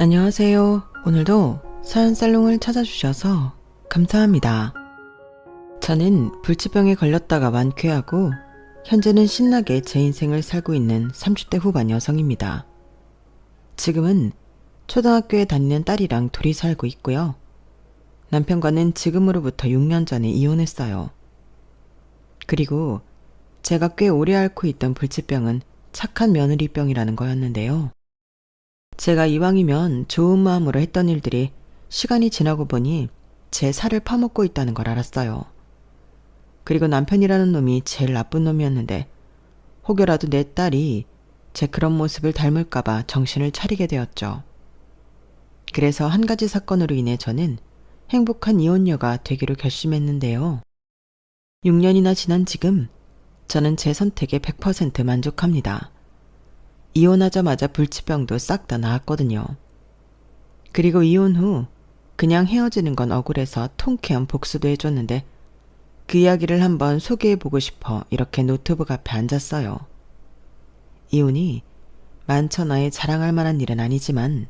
안녕하세요. 오늘도 사연살롱을 찾아주셔서 감사합니다. 저는 불치병에 걸렸다가 완쾌하고 현재는 신나게 제 인생을 살고 있는 30대 후반 여성입니다. 지금은 초등학교에 다니는 딸이랑 둘이 살고 있고요. 남편과는 지금으로부터 6년 전에 이혼했어요. 그리고 제가 꽤 오래 앓고 있던 불치병은 착한 며느리병이라는 거였는데요. 제가 이왕이면 좋은 마음으로 했던 일들이 시간이 지나고 보니 제 살을 파먹고 있다는 걸 알았어요. 그리고 남편이라는 놈이 제일 나쁜 놈이었는데 혹여라도 내 딸이 제 그런 모습을 닮을까봐 정신을 차리게 되었죠. 그래서 한 가지 사건으로 인해 저는 행복한 이혼녀가 되기로 결심했는데요. 6년이나 지난 지금 저는 제 선택에 100% 만족합니다. 이혼하자마자 불치병도 싹 다 나았거든요. 그리고 이혼 후 그냥 헤어지는 건 억울해서 통쾌한 복수도 해줬는데 그 이야기를 한번 소개해보고 싶어 이렇게 노트북 앞에 앉았어요. 이혼이 만천하에 자랑할 만한 일은 아니지만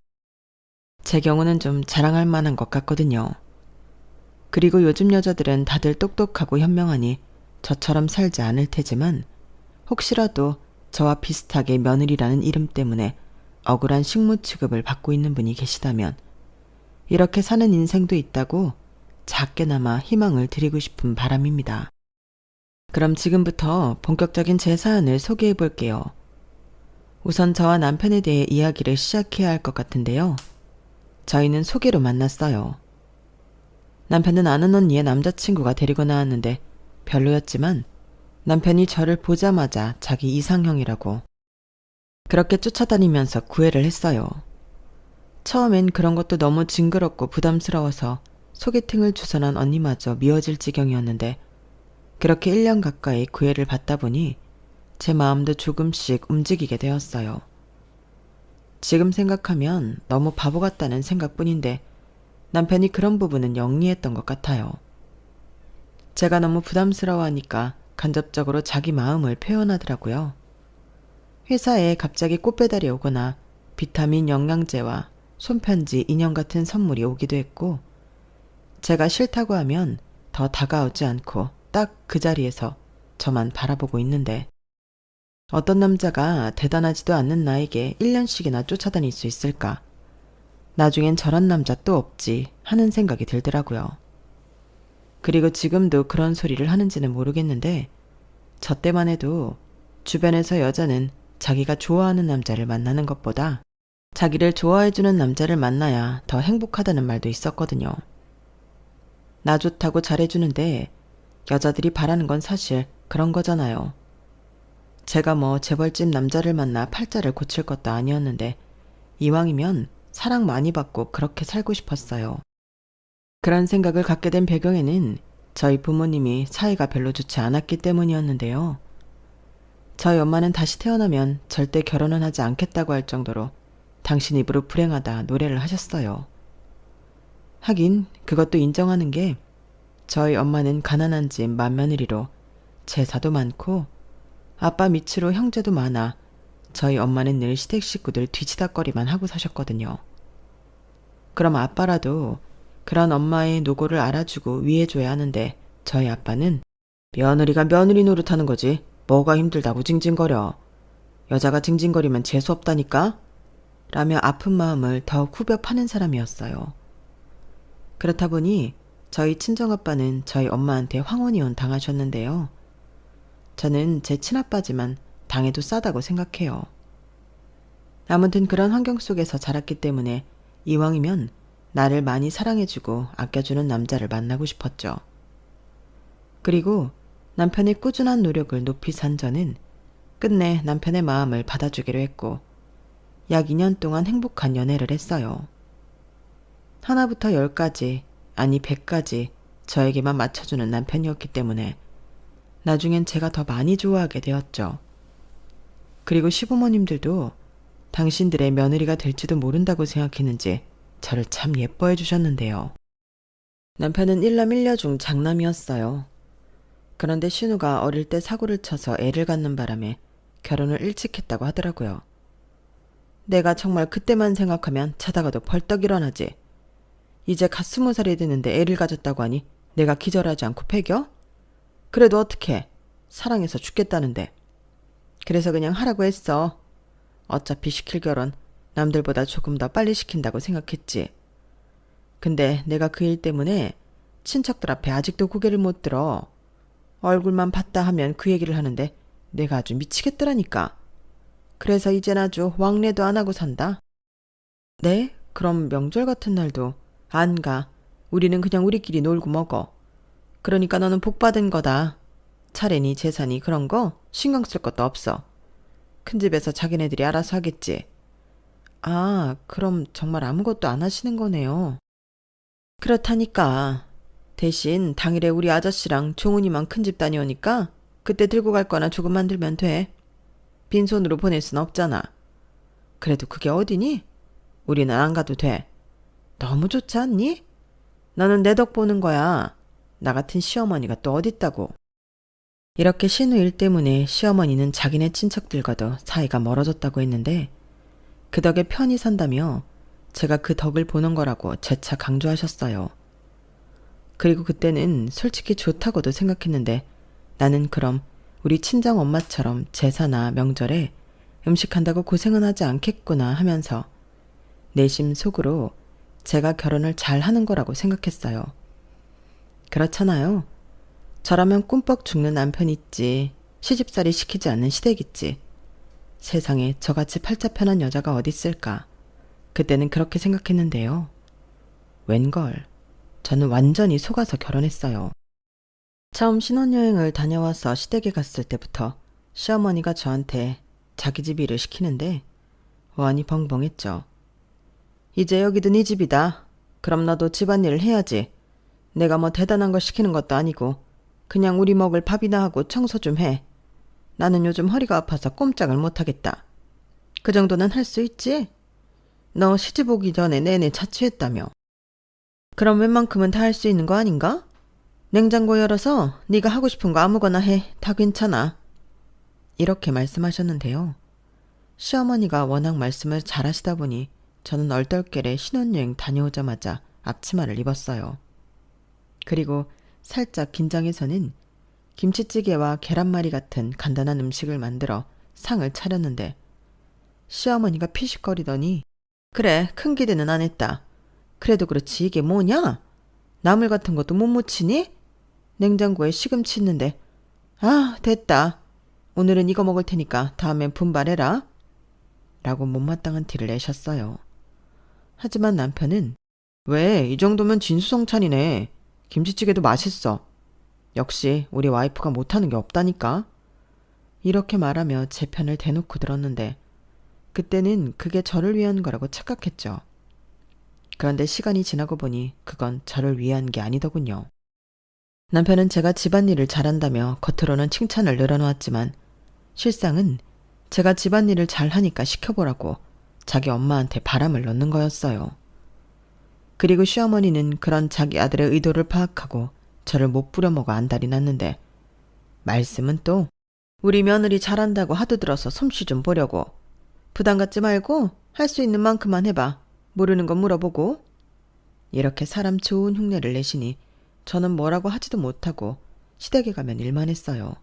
제 경우는 좀 자랑할 만한 것 같거든요. 그리고 요즘 여자들은 다들 똑똑하고 현명하니 저처럼 살지 않을 테지만 혹시라도 저와 비슷하게 며느리라는 이름 때문에 억울한 식모 취급을 받고 있는 분이 계시다면 이렇게 사는 인생도 있다고 작게나마 희망을 드리고 싶은 바람입니다. 그럼 지금부터 본격적인 제 사연을 소개해 볼게요. 우선 저와 남편에 대해 이야기를 시작해야 할 것 같은데요. 저희는 소개로 만났어요. 남편은 아는 언니의 남자친구가 데리고 나왔는데 별로였지만 남편이 저를 보자마자 자기 이상형이라고 그렇게 쫓아다니면서 구애를 했어요. 처음엔 그런 것도 너무 징그럽고 부담스러워서 소개팅을 주선한 언니마저 미워질 지경이었는데 그렇게 1년 가까이 구애를 받다 보니 제 마음도 조금씩 움직이게 되었어요. 지금 생각하면 너무 바보 같다는 생각뿐인데 남편이 그런 부분은 영리했던 것 같아요. 제가 너무 부담스러워하니까 간접적으로 자기 마음을 표현하더라고요. 회사에 갑자기 꽃배달이 오거나 비타민 영양제와 손편지, 인형 같은 선물이 오기도 했고 제가 싫다고 하면 더 다가오지 않고 딱 그 자리에서 저만 바라보고 있는데 어떤 남자가 대단하지도 않는 나에게 1년씩이나 쫓아다닐 수 있을까? 나중엔 저런 남자 또 없지 하는 생각이 들더라고요. 그리고 지금도 그런 소리를 하는지는 모르겠는데 저 때만 해도 주변에서 여자는 자기가 좋아하는 남자를 만나는 것보다 자기를 좋아해주는 남자를 만나야 더 행복하다는 말도 있었거든요. 나 좋다고 잘해주는데 여자들이 바라는 건 사실 그런 거잖아요. 제가 뭐 재벌집 남자를 만나 팔자를 고칠 것도 아니었는데 이왕이면 사랑 많이 받고 그렇게 살고 싶었어요. 그런 생각을 갖게 된 배경에는 저희 부모님이 사이가 별로 좋지 않았기 때문이었는데요. 저희 엄마는 다시 태어나면 절대 결혼은 하지 않겠다고 할 정도로 당신 입으로 불행하다 노래를 하셨어요. 하긴 그것도 인정하는 게 저희 엄마는 가난한 집 맏며느리로 제사도 많고 아빠 밑으로 형제도 많아 저희 엄마는 늘 시댁 식구들 뒤치다꺼리만 하고 사셨거든요. 그럼 아빠라도 그런 엄마의 노고를 알아주고 위해줘야 하는데 저희 아빠는 며느리가 며느리 노릇하는 거지 뭐가 힘들다고 징징거려. 여자가 징징거리면 재수없다니까? 라며 아픈 마음을 더욱 후벼 파는 사람이었어요. 그렇다 보니 저희 친정아빠는 저희 엄마한테 황혼이혼 당하셨는데요. 저는 제 친아빠지만 당해도 싸다고 생각해요. 아무튼 그런 환경 속에서 자랐기 때문에 이왕이면 나를 많이 사랑해주고 아껴주는 남자를 만나고 싶었죠. 그리고 남편의 꾸준한 노력을 높이 산 저는 끝내 남편의 마음을 받아주기로 했고 약 2년 동안 행복한 연애를 했어요. 하나부터 10까지 아니 100까지 저에게만 맞춰주는 남편이었기 때문에 나중엔 제가 더 많이 좋아하게 되었죠. 그리고 시부모님들도 당신들의 며느리가 될지도 모른다고 생각했는지 저를 참 예뻐해 주셨는데요. 남편은 일남 일녀 중 장남이었어요. 그런데 신우가 어릴 때 사고를 쳐서 애를 갖는 바람에 결혼을 일찍 했다고 하더라고요. 내가 정말 그때만 생각하면 자다가도 벌떡 일어나지. 이제 갓 20살이 되는데 애를 가졌다고 하니 내가 기절하지 않고 패겨? 그래도 어떡해. 사랑해서 죽겠다는데. 그래서 그냥 하라고 했어. 어차피 시킬 결혼 남들보다 조금 더 빨리 시킨다고 생각했지. 근데 내가 그 일 때문에 친척들 앞에 아직도 고개를 못 들어. 얼굴만 봤다 하면 그 얘기를 하는데 내가 아주 미치겠더라니까. 그래서 이젠 아주 왕래도 안 하고 산다. 네? 그럼 명절 같은 날도 안 가. 우리는 그냥 우리끼리 놀고 먹어. 그러니까 너는 복 받은 거다. 차례니 재산이 그런 거 신경 쓸 것도 없어. 큰 집에서 자기네들이 알아서 하겠지. 아, 그럼 정말 아무것도 안 하시는 거네요. 그렇다니까. 대신 당일에 우리 아저씨랑 종훈이만 큰 집 다녀오니까 그때 들고 갈 거나 조금 만들면 돼. 빈손으로 보낼 순 없잖아. 그래도 그게 어디니? 우리는 안 가도 돼. 너무 좋지 않니? 너는 내 덕 보는 거야. 나 같은 시어머니가 또 어딨다고. 이렇게 신우 일 때문에 시어머니는 자기네 친척들과도 사이가 멀어졌다고 했는데 그 덕에 편히 산다며 제가 그 덕을 보는 거라고 재차 강조하셨어요. 그리고 그때는 솔직히 좋다고도 생각했는데 나는 그럼 우리 친정엄마처럼 제사나 명절에 음식한다고 고생은 하지 않겠구나 하면서 내심 속으로 제가 결혼을 잘 하는 거라고 생각했어요. 그렇잖아요. 저라면 꿈뻑 죽는 남편 있지. 시집살이 시키지 않는 시댁 있지. 세상에 저같이 팔자 편한 여자가 어디 있을까. 그때는 그렇게 생각했는데요. 웬걸. 저는 완전히 속아서 결혼했어요. 처음 신혼여행을 다녀와서 시댁에 갔을 때부터 시어머니가 저한테 자기 집 일을 시키는데 원이 벙벙했죠. 이제 여기도 네 집이다. 그럼 너도 집안일을 해야지. 내가 뭐 대단한 걸 시키는 것도 아니고 그냥 우리 먹을 밥이나 하고 청소 좀 해. 나는 요즘 허리가 아파서 꼼짝을 못하겠다. 그 정도는 할 수 있지? 너 시집 오기 전에 내내 자취했다며. 그럼 웬만큼은 다 할 수 있는 거 아닌가? 냉장고 열어서 네가 하고 싶은 거 아무거나 해. 다 괜찮아. 이렇게 말씀하셨는데요. 시어머니가 워낙 말씀을 잘하시다 보니 저는 얼떨결에 신혼여행 다녀오자마자 앞치마를 입었어요. 그리고 살짝 긴장해서는 김치찌개와 계란말이 같은 간단한 음식을 만들어 상을 차렸는데 시어머니가 피식거리더니 그래, 큰 기대는 안 했다. 그래도 그렇지 이게 뭐냐? 나물 같은 것도 못 무치니? 냉장고에 시금치 있는데. 아, 됐다. 오늘은 이거 먹을 테니까 다음엔 분발해라. 라고 못마땅한 티를 내셨어요. 하지만 남편은 왜, 이 정도면 진수성찬이네. 김치찌개도 맛있어. 역시 우리 와이프가 못하는 게 없다니까. 이렇게 말하며 제 편을 대놓고 들었는데 그때는 그게 저를 위한 거라고 착각했죠. 그런데 시간이 지나고 보니 그건 저를 위한 게 아니더군요. 남편은 제가 집안일을 잘한다며 겉으로는 칭찬을 늘어놓았지만 실상은 제가 집안일을 잘하니까 시켜보라고 자기 엄마한테 바람을 넣는 거였어요. 그리고 시어머니는 그런 자기 아들의 의도를 파악하고 저를 못 부려먹어 안달이 났는데 말씀은 또 우리 며느리 잘한다고 하도 들어서 솜씨 좀 보려고. 부담 갖지 말고 할 수 있는 만큼만 해봐. 모르는 건 물어보고. 이렇게 사람 좋은 흉내를 내시니 저는 뭐라고 하지도 못하고 시댁에 가면 일만 했어요.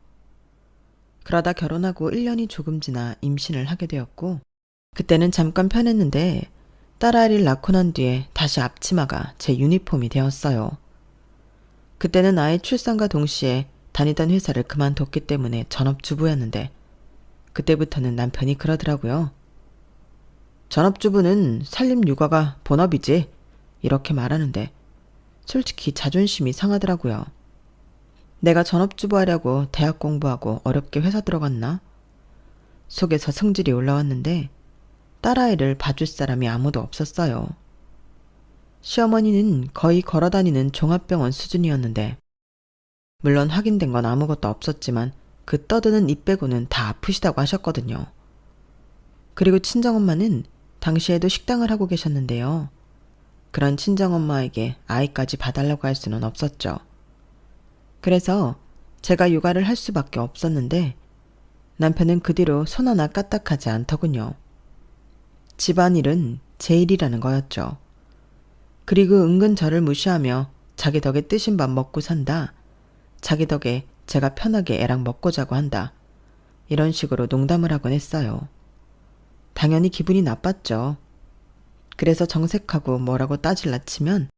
그러다 결혼하고 1년이 조금 지나 임신을 하게 되었고 그때는 잠깐 편했는데 딸아이를 낳고 난 뒤에 다시 앞치마가 제 유니폼이 되었어요. 그때는 아이 출산과 동시에 다니던 회사를 그만뒀기 때문에 전업주부였는데 그때부터는 남편이 그러더라고요. 전업주부는 살림 육아가 본업이지. 이렇게 말하는데 솔직히 자존심이 상하더라고요. 내가 전업주부 하려고 대학 공부하고 어렵게 회사 들어갔나? 속에서 성질이 올라왔는데 딸아이를 봐줄 사람이 아무도 없었어요. 시어머니는 거의 걸어다니는 종합병원 수준이었는데 물론 확인된 건 아무것도 없었지만 그 떠드는 입 빼고는 다 아프시다고 하셨거든요. 그리고 친정엄마는 당시에도 식당을 하고 계셨는데요. 그런 친정엄마에게 아이까지 봐달라고 할 수는 없었죠. 그래서 제가 육아를 할 수밖에 없었는데 남편은 그 뒤로 손 하나 까딱하지 않더군요. 집안일은 제 일이라는 거였죠. 그리고 은근 저를 무시하며 자기 덕에 뜨신 밥 먹고 산다. 자기 덕에 제가 편하게 애랑 먹고 자고 한다. 이런 식으로 농담을 하곤 했어요. 당연히 기분이 나빴죠. 그래서 정색하고 뭐라고 따질라 치면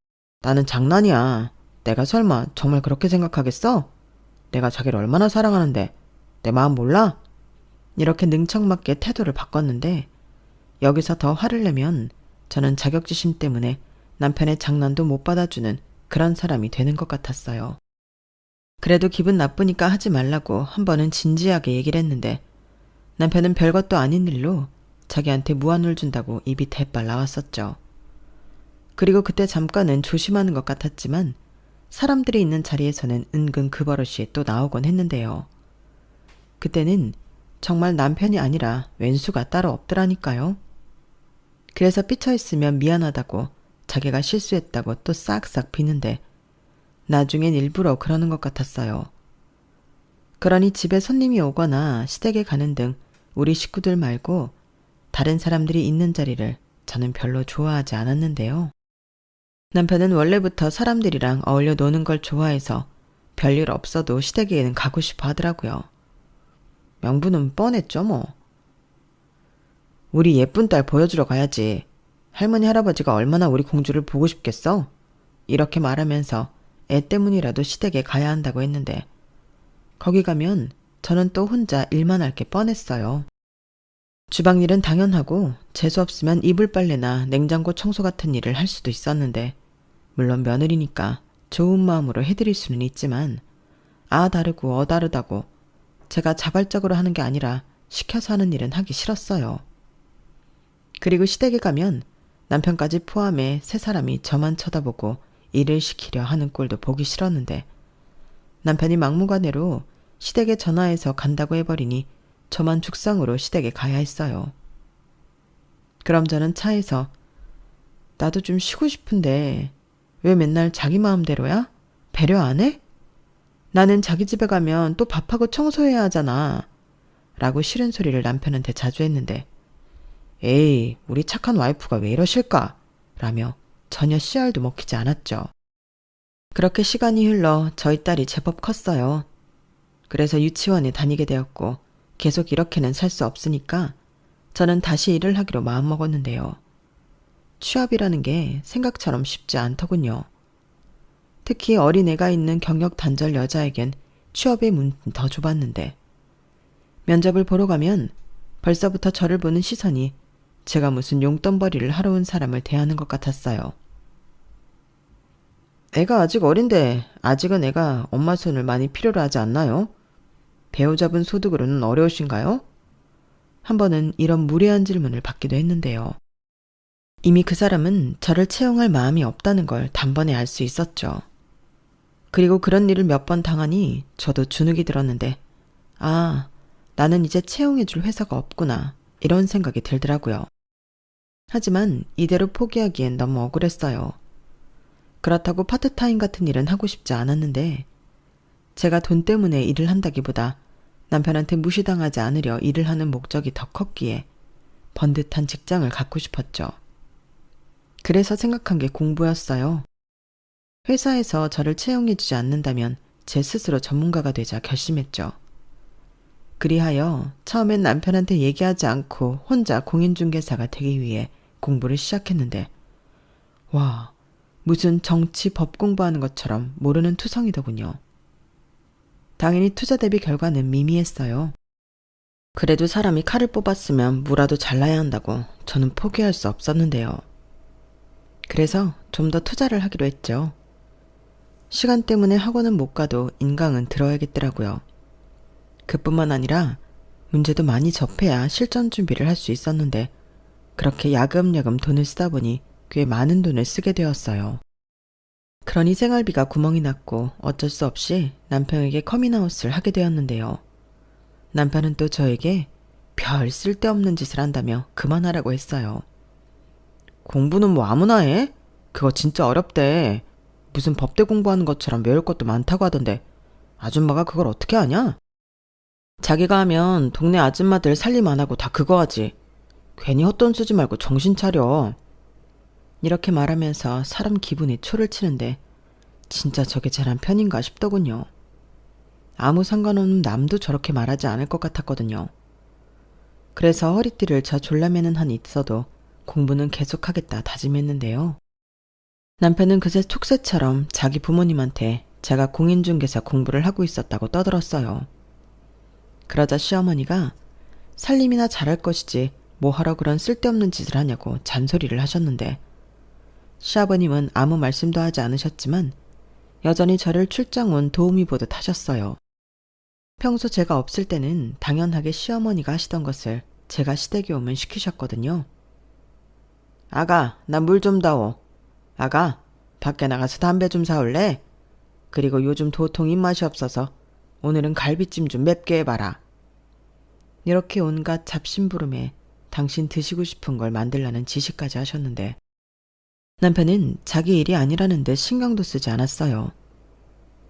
나는 장난이야. 내가 설마 정말 그렇게 생각하겠어? 내가 자기를 얼마나 사랑하는데 내 마음 몰라? 이렇게 능청맞게 태도를 바꿨는데 여기서 더 화를 내면 저는 자격지심 때문에 남편의 장난도 못 받아주는 그런 사람이 되는 것 같았어요. 그래도 기분 나쁘니까 하지 말라고 한 번은 진지하게 얘기를 했는데 남편은 별것도 아닌 일로 자기한테 무안을 준다고 입이 대빨 나왔었죠. 그리고 그때 잠깐은 조심하는 것 같았지만 사람들이 있는 자리에서는 은근 그 버릇이 또 나오곤 했는데요. 그때는 정말 남편이 아니라 왼수가 따로 없더라니까요. 그래서 삐쳐있으면 미안하다고 자기가 실수했다고 또 싹싹 비는데 나중엔 일부러 그러는 것 같았어요. 그러니 집에 손님이 오거나 시댁에 가는 등 우리 식구들 말고 다른 사람들이 있는 자리를 저는 별로 좋아하지 않았는데요. 남편은 원래부터 사람들이랑 어울려 노는 걸 좋아해서 별일 없어도 시댁에는 가고 싶어 하더라고요. 명분은 뻔했죠 뭐. 우리 예쁜 딸 보여주러 가야지. 할머니 할아버지가 얼마나 우리 공주를 보고 싶겠어? 이렇게 말하면서 애 때문이라도 시댁에 가야 한다고 했는데 거기 가면 저는 또 혼자 일만 할 게 뻔했어요. 주방일은 당연하고 재수 없으면 이불 빨래나 냉장고 청소 같은 일을 할 수도 있었는데 물론 며느리니까 좋은 마음으로 해드릴 수는 있지만 아 다르고 어 다르다고 제가 자발적으로 하는 게 아니라 시켜서 하는 일은 하기 싫었어요. 그리고 시댁에 가면 남편까지 포함해 세 사람이 저만 쳐다보고 일을 시키려 하는 꼴도 보기 싫었는데 남편이 막무가내로 시댁에 전화해서 간다고 해버리니 저만 죽상으로 시댁에 가야 했어요. 그럼 저는 차에서 나도 좀 쉬고 싶은데 왜 맨날 자기 마음대로야? 배려 안 해? 나는 자기 집에 가면 또 밥하고 청소해야 하잖아. 라고 싫은 소리를 남편한테 자주 했는데 에이 우리 착한 와이프가 왜 이러실까? 라며 전혀 씨알도 먹히지 않았죠. 그렇게 시간이 흘러 저희 딸이 제법 컸어요. 그래서 유치원에 다니게 되었고 계속 이렇게는 살 수 없으니까 저는 다시 일을 하기로 마음먹었는데요. 취업이라는 게 생각처럼 쉽지 않더군요. 특히 어린애가 있는 경력 단절 여자에겐 취업의 문은 더 좁았는데 면접을 보러 가면 벌써부터 저를 보는 시선이 제가 무슨 용돈벌이를 하러 온 사람을 대하는 것 같았어요. 애가 아직 어린데 아직은 애가 엄마 손을 많이 필요로 하지 않나요? 배우자분 소득으로는 어려우신가요? 한 번은 이런 무례한 질문을 받기도 했는데요. 이미 그 사람은 저를 채용할 마음이 없다는 걸 단번에 알 수 있었죠. 그리고 그런 일을 몇 번 당하니 저도 주눅이 들었는데 아, 나는 이제 채용해줄 회사가 없구나 이런 생각이 들더라고요. 하지만 이대로 포기하기엔 너무 억울했어요. 그렇다고 파트타임 같은 일은 하고 싶지 않았는데 제가 돈 때문에 일을 한다기보다 남편한테 무시당하지 않으려 일을 하는 목적이 더 컸기에 번듯한 직장을 갖고 싶었죠. 그래서 생각한 게 공부였어요. 회사에서 저를 채용해주지 않는다면 제 스스로 전문가가 되자 결심했죠. 그리하여 처음엔 남편한테 얘기하지 않고 혼자 공인중개사가 되기 위해 공부를 시작했는데 와, 무슨 정치 법 공부하는 것처럼 모르는 투성이더군요. 당연히 투자 대비 결과는 미미했어요. 그래도 사람이 칼을 뽑았으면 무라도 잘라야 한다고 저는 포기할 수 없었는데요. 그래서 좀 더 투자를 하기로 했죠. 시간 때문에 학원은 못 가도 인강은 들어야겠더라고요. 그뿐만 아니라 문제도 많이 접해야 실전 준비를 할 수 있었는데 그렇게 야금야금 돈을 쓰다 보니 꽤 많은 돈을 쓰게 되었어요. 그러니 생활비가 구멍이 났고 어쩔 수 없이 남편에게 커밍아웃을 하게 되었는데요. 남편은 또 저에게 별 쓸데없는 짓을 한다며 그만하라고 했어요. 공부는 뭐 아무나 해? 그거 진짜 어렵대. 무슨 법대 공부하는 것처럼 외울 것도 많다고 하던데 아줌마가 그걸 어떻게 하냐? 자기가 하면 동네 아줌마들 살림 안 하고 다 그거 하지. 괜히 헛돈 쓰지 말고 정신 차려. 이렇게 말하면서 사람 기분에 초를 치는데 진짜 저게 제 남편인가 싶더군요. 아무 상관없는 남도 저렇게 말하지 않을 것 같았거든요. 그래서 허리띠를 저 졸라매는 한이 있어도 공부는 계속하겠다 다짐했는데요. 남편은 그새 촉새처럼 자기 부모님한테 제가 공인중개사 공부를 하고 있었다고 떠들었어요. 그러자 시어머니가 살림이나 잘할 것이지 뭐하러 그런 쓸데없는 짓을 하냐고 잔소리를 하셨는데 시아버님은 아무 말씀도 하지 않으셨지만 여전히 저를 출장 온 도우미 보듯 하셨어요. 평소 제가 없을 때는 당연하게 시어머니가 하시던 것을 제가 시댁에 오면 시키셨거든요. 아가, 나 물 좀 다오. 아가, 밖에 나가서 담배 좀 사올래? 그리고 요즘 도통 입맛이 없어서 오늘은 갈비찜 좀 맵게 해봐라. 이렇게 온갖 잡심부름에 당신 드시고 싶은 걸 만들라는 지시까지 하셨는데 남편은 자기 일이 아니라는 듯 신경도 쓰지 않았어요.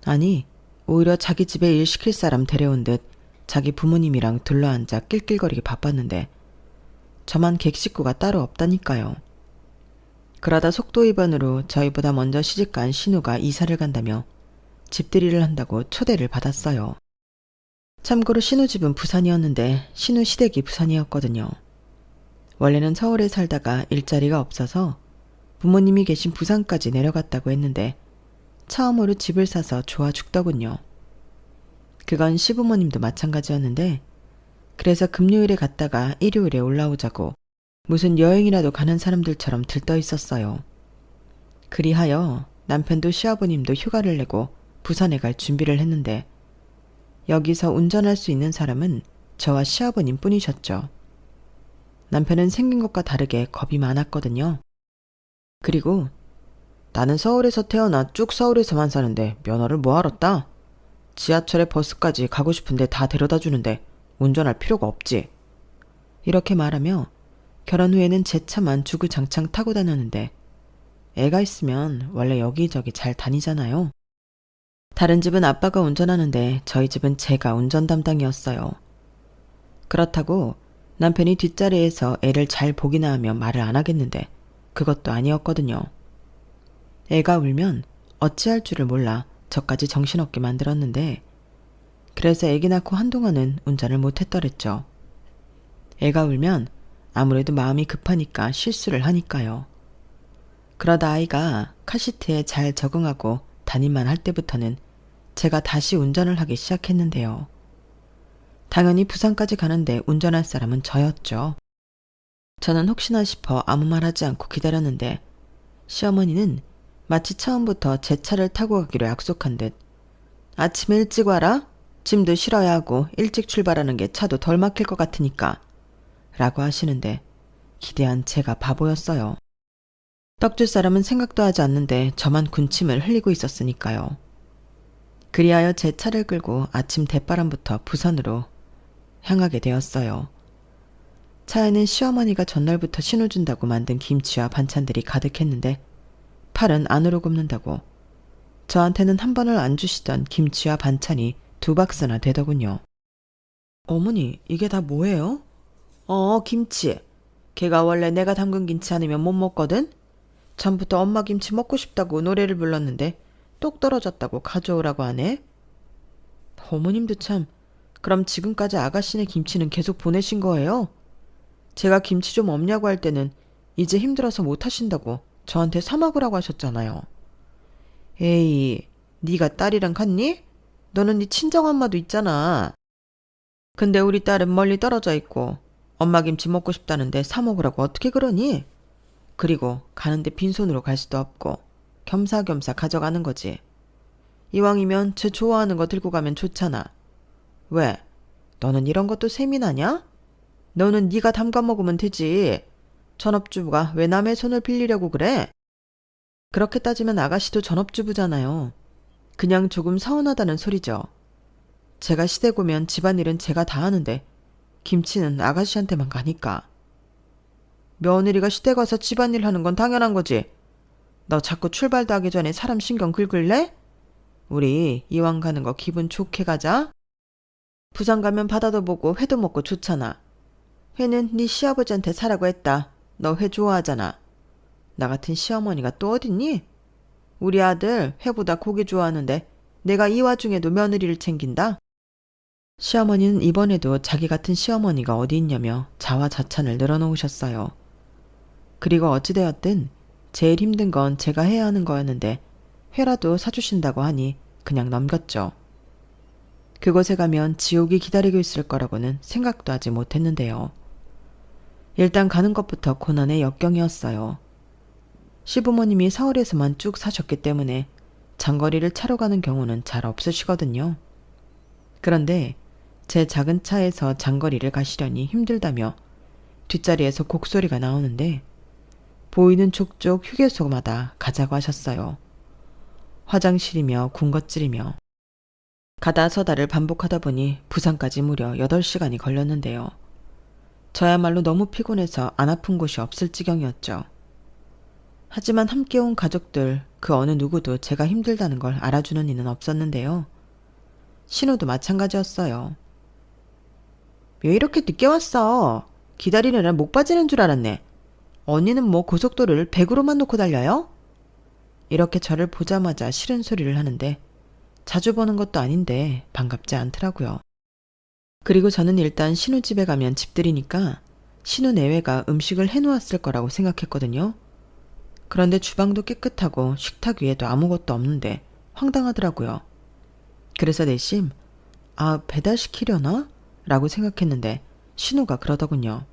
아니, 오히려 자기 집에 일 시킬 사람 데려온 듯 자기 부모님이랑 둘러앉아 낄낄거리게 바빴는데 저만 객식구가 따로 없다니까요. 그러다 속도 위반으로 저희보다 먼저 시집간 신우가 이사를 간다며 집들이를 한다고 초대를 받았어요. 참고로 신우 집은 부산이었는데 신우 시댁이 부산이었거든요. 원래는 서울에 살다가 일자리가 없어서 부모님이 계신 부산까지 내려갔다고 했는데 처음으로 집을 사서 좋아 죽더군요. 그건 시부모님도 마찬가지였는데 그래서 금요일에 갔다가 일요일에 올라오자고 무슨 여행이라도 가는 사람들처럼 들떠 있었어요. 그리하여 남편도 시아버님도 휴가를 내고 부산에 갈 준비를 했는데 여기서 운전할 수 있는 사람은 저와 시아버님 뿐이셨죠. 남편은 생긴 것과 다르게 겁이 많았거든요. 그리고 나는 서울에서 태어나 쭉 서울에서만 사는데 면허를 뭐하러 따? 지하철에 버스까지 가고 싶은데 다 데려다 주는데 운전할 필요가 없지. 이렇게 말하며 결혼 후에는 제 차만 주구장창 타고 다녔는데 애가 있으면 원래 여기저기 잘 다니잖아요. 다른 집은 아빠가 운전하는데 저희 집은 제가 운전 담당이었어요. 그렇다고 남편이 뒷자리에서 애를 잘 보기나 하면 말을 안 하겠는데 그것도 아니었거든요. 애가 울면 어찌할 줄을 몰라 저까지 정신없게 만들었는데 그래서 애기 낳고 한동안은 운전을 못했더랬죠. 애가 울면 아무래도 마음이 급하니까 실수를 하니까요. 그러다 아이가 카시트에 잘 적응하고 다닐만 할 때부터는 제가 다시 운전을 하기 시작했는데요. 당연히 부산까지 가는데 운전할 사람은 저였죠. 저는 혹시나 싶어 아무 말 하지 않고 기다렸는데 시어머니는 마치 처음부터 제 차를 타고 가기로 약속한 듯 아침에 일찍 와라. 짐도 실어야 하고 일찍 출발하는 게 차도 덜 막힐 것 같으니까 라고 하시는데 기대한 제가 바보였어요. 떡줄 사람은 생각도 하지 않는데 저만 군침을 흘리고 있었으니까요. 그리하여 제 차를 끌고 아침 대바람부터 부산으로 향하게 되었어요. 차에는 시어머니가 전날부터 신어준다고 만든 김치와 반찬들이 가득했는데 팔은 안으로 굽는다고 저한테는 한 번을 안 주시던 김치와 반찬이 2박스나 되더군요. 어머니, 이게 다 뭐예요? 김치. 걔가 원래 내가 담근 김치 아니면 못 먹거든? 전부터 엄마 김치 먹고 싶다고 노래를 불렀는데 똑 떨어졌다고 가져오라고 하네. 어머님도 참, 그럼 지금까지 아가씨네 김치는 계속 보내신 거예요? 제가 김치 좀 없냐고 할 때는 이제 힘들어서 못 하신다고 저한테 사 먹으라고 하셨잖아요. 에이, 네가 딸이랑 같니? 너는 네 친정엄마도 있잖아. 근데 우리 딸은 멀리 떨어져 있고 엄마 김치 먹고 싶다는데 사 먹으라고 어떻게 그러니? 그리고 가는데 빈손으로 갈 수도 없고 겸사겸사 가져가는 거지. 이왕이면 쟤 좋아하는 거 들고 가면 좋잖아. 왜? 너는 이런 것도 세민하냐? 너는 네가 담가 먹으면 되지. 전업주부가 왜 남의 손을 빌리려고 그래? 그렇게 따지면 아가씨도 전업주부잖아요. 그냥 조금 서운하다는 소리죠. 제가 시댁 오면 집안일은 제가 다 하는데 김치는 아가씨한테만 가니까. 며느리가 시댁 와서 집안일 하는 건 당연한 거지. 너 자꾸 출발도 하기 전에 사람 신경 긁을래? 우리 이왕 가는 거 기분 좋게 가자. 부산 가면 바다도 보고 회도 먹고 좋잖아. 회는 네 시아버지한테 사라고 했다. 너 회 좋아하잖아. 나 같은 시어머니가 또 어딨니? 우리 아들 회보다 고기 좋아하는데 내가 이 와중에도 며느리를 챙긴다? 시어머니는 이번에도 자기 같은 시어머니가 어디 있냐며 자화자찬을 늘어놓으셨어요. 그리고 어찌되었든 제일 힘든 건 제가 해야 하는 거였는데 회라도 사주신다고 하니 그냥 넘겼죠. 그곳에 가면 지옥이 기다리고 있을 거라고는 생각도 하지 못했는데요. 일단 가는 것부터 고난의 역경이었어요. 시부모님이 서울에서만 쭉 사셨기 때문에 장거리를 차로 가는 경우는 잘 없으시거든요. 그런데 제 작은 차에서 장거리를 가시려니 힘들다며 뒷자리에서 곡소리가 나오는데 보이는 족족 휴게소마다 가자고 하셨어요. 화장실이며 군것질이며 가다 서다를 반복하다 보니 부산까지 무려 8시간이 걸렸는데요. 저야말로 너무 피곤해서 안 아픈 곳이 없을 지경이었죠. 하지만 함께 온 가족들 그 어느 누구도 제가 힘들다는 걸 알아주는 이는 없었는데요. 신우도 마찬가지였어요. 왜 이렇게 늦게 왔어? 기다리느라 목 빠지는 줄 알았네. 언니는 뭐 고속도로를 100으로만 놓고 달려요? 이렇게 저를 보자마자 싫은 소리를 하는데 자주 보는 것도 아닌데 반갑지 않더라고요. 그리고 저는 일단 신우 집에 가면 집들이니까 신우 내외가 음식을 해놓았을 거라고 생각했거든요. 그런데 주방도 깨끗하고 식탁 위에도 아무것도 없는데 황당하더라고요. 그래서 내심 배달시키려나? 라고 생각했는데 신우가 그러더군요.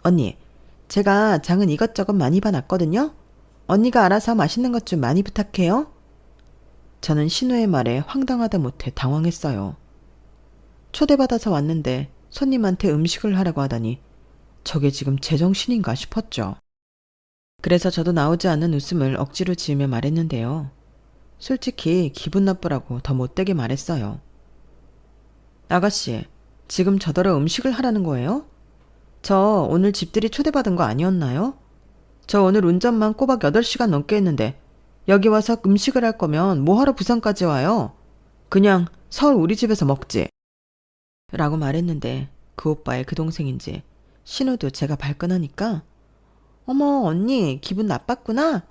언니, 제가 장은 이것저것 많이 봐놨거든요. 언니가 알아서 맛있는 것 좀 많이 부탁해요. 저는 신우의 말에 황당하다 못해 당황했어요. 초대받아서 왔는데 손님한테 음식을 하라고 하다니 저게 지금 제정신인가 싶었죠. 그래서 저도 나오지 않는 웃음을 억지로 지으며 말했는데요. 솔직히 기분 나쁘라고 더 못되게 말했어요. 아가씨, 지금 저더러 음식을 하라는 거예요? 저 오늘 집들이 초대받은 거 아니었나요? 저 오늘 운전만 꼬박 8시간 넘게 했는데 여기 와서 음식을 할 거면 뭐하러 부산까지 와요? 그냥 서울 우리 집에서 먹지. 라고 말했는데 그 오빠의 그 동생인지 신우도 제가 발끈하니까 어머 언니 기분 나빴구나.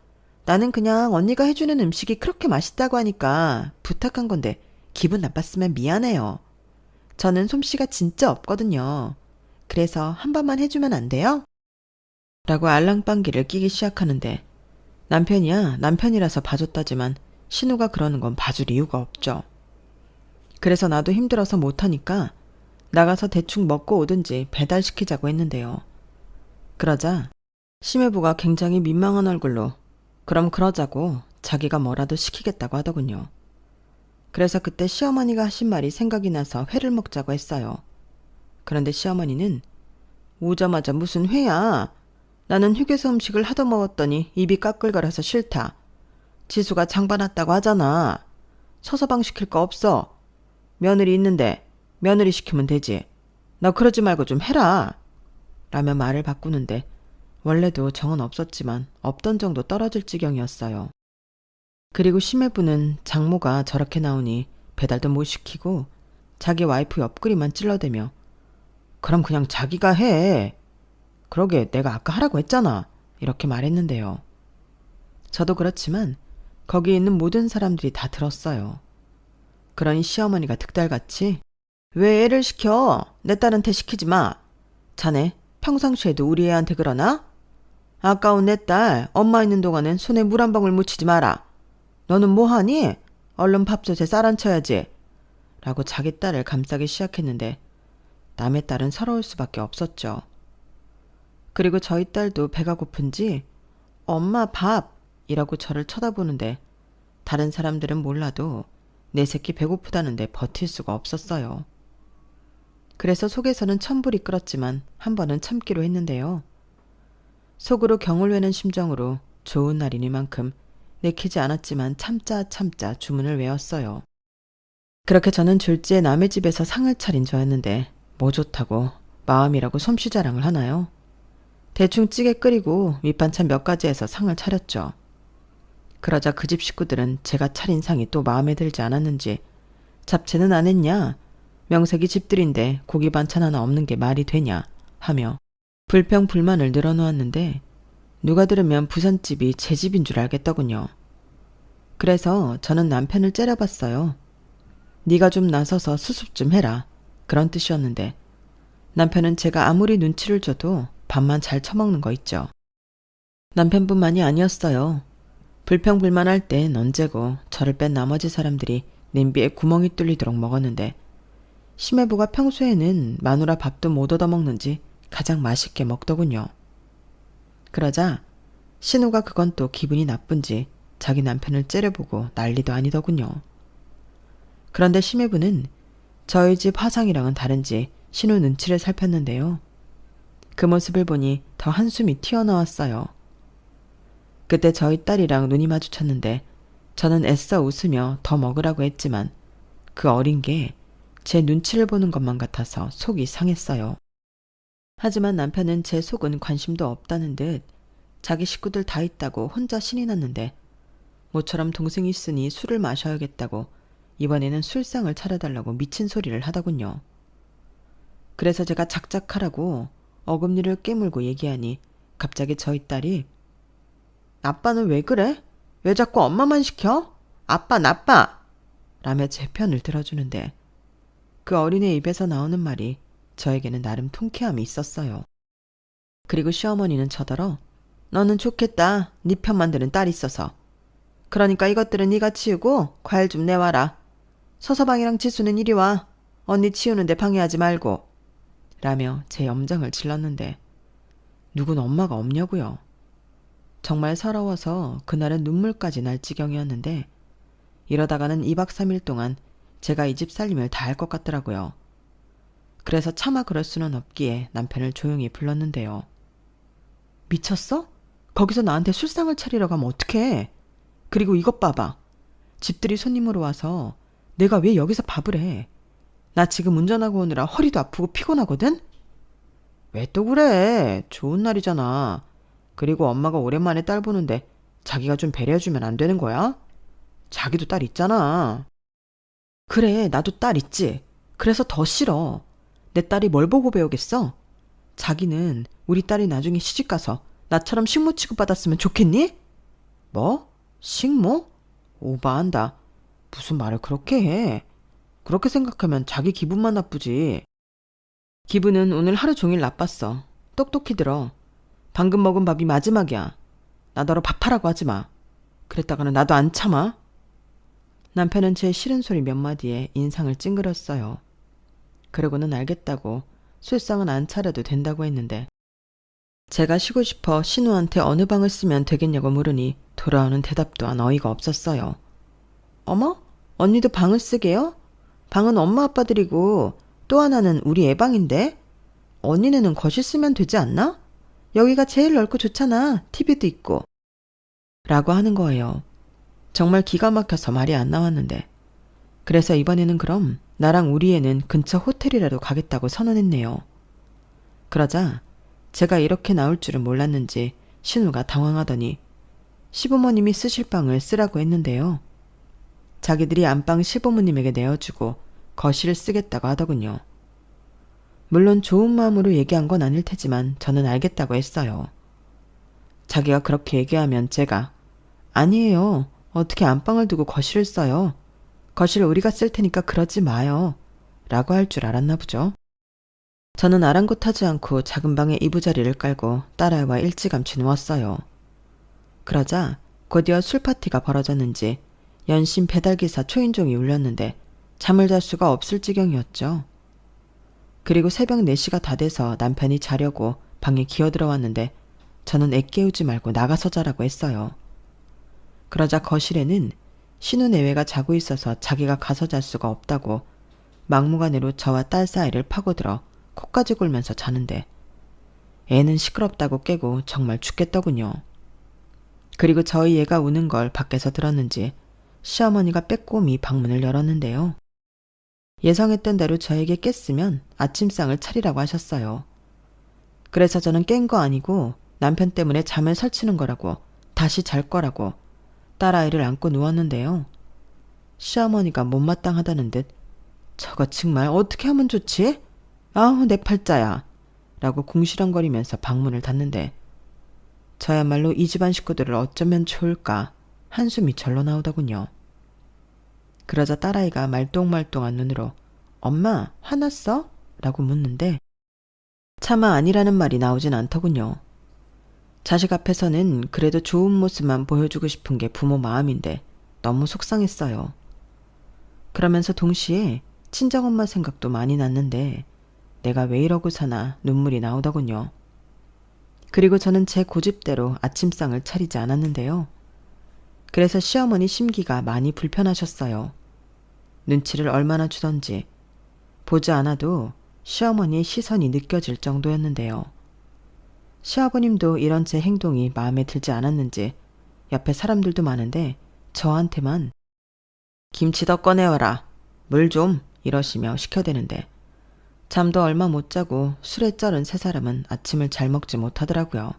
나는 그냥 언니가 해주는 음식이 그렇게 맛있다고 하니까 부탁한 건데 기분 나빴으면 미안해요. 저는 솜씨가 진짜 없거든요. 그래서 한 번만 해주면 안 돼요? 라고 알랑방귀를 끼기 시작하는데 남편이야 남편이라서 봐줬다지만 신우가 그러는 건 봐줄 이유가 없죠. 그래서 나도 힘들어서 못하니까 나가서 대충 먹고 오든지 배달시키자고 했는데요. 그러자 심해부가 굉장히 민망한 얼굴로 그럼 그러자고 자기가 뭐라도 시키겠다고 하더군요. 그래서 그때 시어머니가 하신 말이 생각이 나서 회를 먹자고 했어요. 그런데 시어머니는 오자마자 무슨 회야? 나는 휴게소 음식을 하도 먹었더니 입이 까끌거려서 싫다. 지수가 장봐놨다고 하잖아. 서서방 시킬 거 없어. 며느리 있는데 며느리 시키면 되지. 너 그러지 말고 좀 해라. 라며 말을 바꾸는데 원래도 정은 없었지만 없던 정도 떨어질 지경이었어요. 그리고 심해부는 장모가 저렇게 나오니 배달도 못 시키고 자기 와이프 옆구리만 찔러대며 그럼 그냥 자기가 해. 그러게 내가 아까 하라고 했잖아. 이렇게 말했는데요. 저도 그렇지만 거기 있는 모든 사람들이 다 들었어요. 그러니 시어머니가 득달같이 왜 애를 시켜? 내 딸한테 시키지 마. 자네 평상시에도 우리 애한테 그러나? 아까운 내 딸 엄마 있는 동안은 손에 물 한 방울 묻히지 마라. 너는 뭐하니? 얼른 밥솥에 쌀 안 쳐야지. 라고 자기 딸을 감싸기 시작했는데 남의 딸은 서러울 수밖에 없었죠. 그리고 저희 딸도 배가 고픈지 엄마 밥! 이라고 저를 쳐다보는데 다른 사람들은 몰라도 내 새끼 배고프다는데 버틸 수가 없었어요. 그래서 속에서는 천불이 끓었지만 한 번은 참기로 했는데요. 속으로 경을 외는 심정으로 좋은 날이니만큼 내키지 않았지만 참자 주문을 외웠어요. 그렇게 저는 졸지에 남의 집에서 상을 차린 저였는데 뭐 좋다고 마음이라고 솜씨 자랑을 하나요? 대충 찌개 끓이고 밑반찬 몇 가지 해서 상을 차렸죠. 그러자 그 집 식구들은 제가 차린 상이 또 마음에 들지 않았는지 잡채는 안 했냐? 명색이 집들인데 고기 반찬 하나 없는 게 말이 되냐? 하며 불평불만을 늘어놓았는데 누가 들으면 부잣집이 제 집인 줄 알겠더군요. 그래서 저는 남편을 째려봤어요. 네가 좀 나서서 수습 좀 해라. 그런 뜻이었는데 남편은 제가 아무리 눈치를 줘도 밥만 잘 처먹는 거 있죠. 남편뿐만이 아니었어요. 불평불만할 땐 언제고 저를 뺀 나머지 사람들이 냄비에 구멍이 뚫리도록 먹었는데 심해부가 평소에는 마누라 밥도 못 얻어먹는지 가장 맛있게 먹더군요. 그러자 신우가 그건 또 기분이 나쁜지 자기 남편을 째려보고 난리도 아니더군요. 그런데 심해부는 저희 집 화상이랑은 다른지 신우 눈치를 살폈는데요. 그 모습을 보니 더 한숨이 튀어나왔어요. 그때 저희 딸이랑 눈이 마주쳤는데 저는 애써 웃으며 더 먹으라고 했지만 그 어린 게 제 눈치를 보는 것만 같아서 속이 상했어요. 하지만 남편은 제 속은 관심도 없다는 듯 자기 식구들 다 있다고 혼자 신이 났는데 모처럼 동생이 있으니 술을 마셔야겠다고 이번에는 술상을 차려달라고 미친 소리를 하더군요. 그래서 제가 작작하라고 어금니를 깨물고 얘기하니 갑자기 저희 딸이 아빠는 왜 그래? 왜 자꾸 엄마만 시켜? 아빠 나빠! 라며 제 편을 들어주는데 그 어린애 입에서 나오는 말이 저에게는 나름 통쾌함이 있었어요. 그리고 시어머니는 저더러 너는 좋겠다. 네 편만 드는 딸 있어서. 그러니까 이것들은 네가 치우고 과일 좀 내와라. 서서방이랑 지수는 이리 와. 언니 치우는데 방해하지 말고. 라며 제 염정을 질렀는데 누군 엄마가 없냐고요. 정말 서러워서 그날은 눈물까지 날 지경이었는데 이러다가는 2박 3일 동안 제가 이 집 살림을 다 할 것 같더라고요. 그래서 차마 그럴 수는 없기에 남편을 조용히 불렀는데요. 미쳤어? 거기서 나한테 술상을 차리러 가면 어떡해? 그리고 이것 봐봐. 집들이 손님으로 와서 내가 왜 여기서 밥을 해? 나 지금 운전하고 오느라 허리도 아프고 피곤하거든? 왜 또 그래? 좋은 날이잖아. 그리고 엄마가 오랜만에 딸 보는데 자기가 좀 배려해주면 안 되는 거야? 자기도 딸 있잖아. 그래, 나도 딸 있지. 그래서 더 싫어. 내 딸이 뭘 보고 배우겠어? 자기는 우리 딸이 나중에 시집가서 나처럼 식모 취급받았으면 좋겠니? 뭐? 식모? 오바한다. 무슨 말을 그렇게 해. 그렇게 생각하면 자기 기분만 나쁘지. 기분은 오늘 하루 종일 나빴어. 똑똑히 들어. 방금 먹은 밥이 마지막이야. 나더러 밥하라고 하지 마. 그랬다가는 나도 안 참아. 남편은 제 싫은 소리 몇 마디에 인상을 찡그렸어요. 그러고는 알겠다고 술상은 안 차려도 된다고 했는데 제가 쉬고 싶어 신우한테 어느 방을 쓰면 되겠냐고 물으니 돌아오는 대답도 한 어이가 없었어요. 어머? 언니도 방을 쓰게요? 방은 엄마 아빠들이고 또 하나는 우리 애방인데? 언니네는 거실 쓰면 되지 않나? 여기가 제일 넓고 좋잖아. TV도 있고. 라고 하는 거예요. 정말 기가 막혀서 말이 안 나왔는데 그래서 이번에는 그럼 나랑 우리 애는 근처 호텔이라도 가겠다고 선언했네요. 그러자 제가 이렇게 나올 줄은 몰랐는지 신우가 당황하더니 시부모님이 쓰실 방을 쓰라고 했는데요. 자기들이 안방 시부모님에게 내어주고 거실을 쓰겠다고 하더군요. 물론 좋은 마음으로 얘기한 건 아닐 테지만 저는 알겠다고 했어요. 자기가 그렇게 얘기하면 제가 아니에요. 어떻게 안방을 두고 거실을 써요. 거실을 우리가 쓸 테니까 그러지 마요. 라고 할 줄 알았나 보죠. 저는 아랑곳하지 않고 작은 방에 이부자리를 깔고 딸아이와 일찌감치 누웠어요. 그러자 곧이어 술파티가 벌어졌는지 연신 배달기사 초인종이 울렸는데 잠을 잘 수가 없을 지경이었죠. 그리고 새벽 4시가 다 돼서 남편이 자려고 방에 기어들어왔는데 저는 애 깨우지 말고 나가서 자라고 했어요. 그러자 거실에는 신우 내외가 자고 있어서 자기가 가서 잘 수가 없다고 막무가내로 저와 딸 사이를 파고들어 코까지 골면서 자는데 애는 시끄럽다고 깨고 정말 죽겠더군요. 그리고 저희 애가 우는 걸 밖에서 들었는지 시어머니가 빼꼼히 방문을 열었는데요. 예상했던 대로 저에게 깼으면 아침상을 차리라고 하셨어요. 그래서 저는 깬 거 아니고 남편 때문에 잠을 설치는 거라고 다시 잘 거라고 딸아이를 안고 누웠는데요. 시어머니가 못마땅하다는 듯 저거 정말 어떻게 하면 좋지? 아우 내 팔자야. 라고 궁시렁거리면서 방문을 닫는데 저야말로 이 집안 식구들을 어쩌면 좋을까 한숨이 절로 나오더군요. 그러자 딸아이가 말똥말똥한 눈으로 엄마 화났어? 라고 묻는데 차마 아니라는 말이 나오진 않더군요. 자식 앞에서는 그래도 좋은 모습만 보여주고 싶은 게 부모 마음인데 너무 속상했어요. 그러면서 동시에 친정엄마 생각도 많이 났는데 내가 왜 이러고 사나 눈물이 나오더군요. 그리고 저는 제 고집대로 아침상을 차리지 않았는데요. 그래서 시어머니 심기가 많이 불편하셨어요. 눈치를 얼마나 주던지 보지 않아도 시어머니의 시선이 느껴질 정도였는데요. 시아버님도 이런 제 행동이 마음에 들지 않았는지 옆에 사람들도 많은데 저한테만 김치 더 꺼내와라, 물 좀 이러시며 시켜대는데 잠도 얼마 못 자고 술에 쩔은 세 사람은 아침을 잘 먹지 못하더라고요.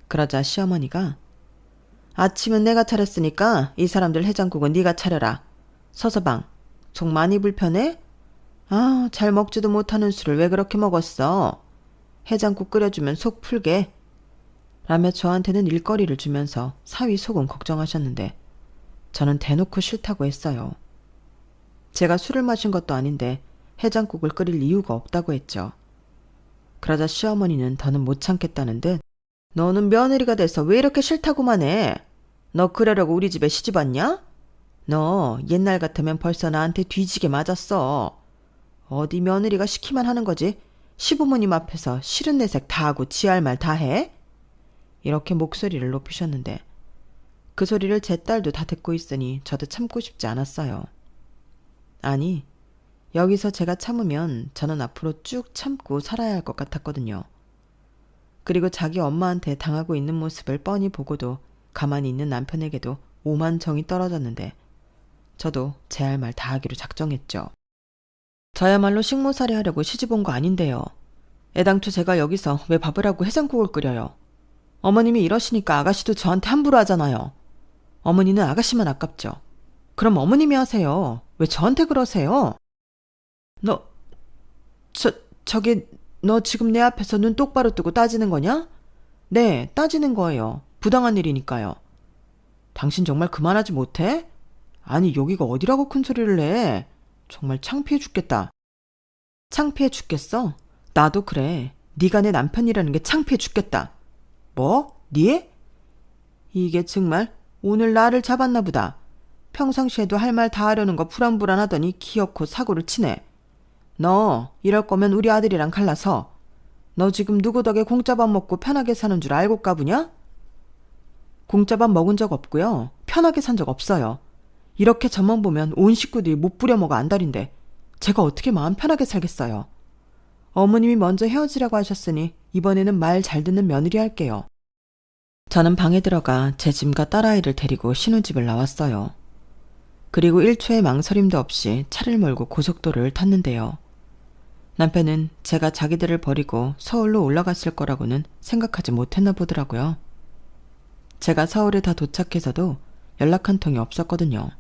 그러자 시어머니가 아침은 내가 차렸으니까 이 사람들 해장국은 네가 차려라. 서서방, 속 많이 불편해? 아, 잘 먹지도 못하는 술을 왜 그렇게 먹었어? 해장국 끓여주면 속 풀게. 라며 저한테는 일거리를 주면서 사위 속은 걱정하셨는데 저는 대놓고 싫다고 했어요. 제가 술을 마신 것도 아닌데 해장국을 끓일 이유가 없다고 했죠. 그러자 시어머니는 더는 못 참겠다는 듯 너는 며느리가 돼서 왜 이렇게 싫다고만 해? 너 그러려고 우리 집에 시집 왔냐? 너 옛날 같으면 벌써 나한테 뒤지게 맞았어. 어디 며느리가 시키만 하는 거지? 시부모님 앞에서 싫은 내색 다 하고 지할 말 다 해? 이렇게 목소리를 높이셨는데 그 소리를 제 딸도 다 듣고 있으니 저도 참고 싶지 않았어요. 아니, 여기서 제가 참으면 저는 앞으로 쭉 참고 살아야 할 것 같았거든요. 그리고 자기 엄마한테 당하고 있는 모습을 뻔히 보고도 가만히 있는 남편에게도 오만 정이 떨어졌는데 저도 제 할 말 다 하기로 작정했죠. 저야말로 식모살이 하려고 시집 온 거 아닌데요. 애당초 제가 여기서 왜 밥을 하고 해장국을 끓여요. 어머님이 이러시니까 아가씨도 저한테 함부로 하잖아요. 어머니는 아가씨만 아깝죠. 그럼 어머님이 하세요. 왜 저한테 그러세요? 너 지금 내 앞에서 눈 똑바로 뜨고 따지는 거냐? 네, 따지는 거예요. 부당한 일이니까요. 당신 정말 그만하지 못해? 아니, 여기가 어디라고 큰 소리를 해? 정말 창피해 죽겠다. 창피해 죽겠어? 나도 그래. 네가 내 남편이라는 게 창피해 죽겠다. 뭐? 네? 이게 정말 오늘 나를 잡았나 보다. 평상시에도 할 말 다 하려는 거 불안불안하더니 기어코 사고를 치네. 너 이럴 거면 우리 아들이랑 갈라서. 너 지금 누구 덕에 공짜밥 먹고 편하게 사는 줄 알고 까부냐? 공짜밥 먹은 적 없고요. 편하게 산 적 없어요. 이렇게 저만 보면 온 식구들이 못 부려먹어 안달인데 제가 어떻게 마음 편하게 살겠어요. 어머님이 먼저 헤어지라고 하셨으니 이번에는 말 잘 듣는 며느리 할게요. 저는 방에 들어가 제 짐과 딸아이를 데리고 신혼집을 나왔어요. 그리고 1초의 망설임도 없이 차를 몰고 고속도로를 탔는데요. 남편은 제가 자기들을 버리고 서울로 올라갔을 거라고는 생각하지 못했나 보더라고요. 제가 서울에 다 도착해서도 연락 한 통이 없었거든요.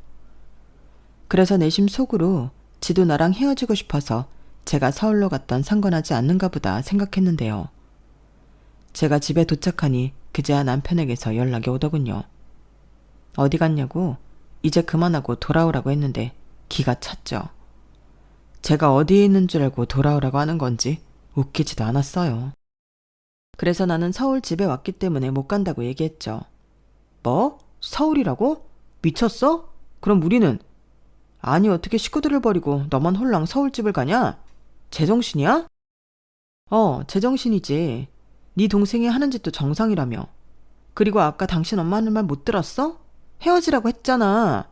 그래서 내심 속으로 지도 나랑 헤어지고 싶어서 제가 서울로 갔던 상관하지 않는가 보다 생각했는데요. 제가 집에 도착하니 그제야 남편에게서 연락이 오더군요. 어디 갔냐고 이제 그만하고 돌아오라고 했는데 기가 찼죠. 제가 어디에 있는 줄 알고 돌아오라고 하는 건지 웃기지도 않았어요. 그래서 나는 서울 집에 왔기 때문에 못 간다고 얘기했죠. 뭐? 서울이라고? 미쳤어? 그럼 우리는? 아니 어떻게 식구들을 버리고 너만 홀랑 서울집을 가냐? 제정신이야? 제정신이지. 네 동생이 하는 짓도 정상이라며. 그리고 아까 당신 엄마 하는 말 못 들었어? 헤어지라고 했잖아.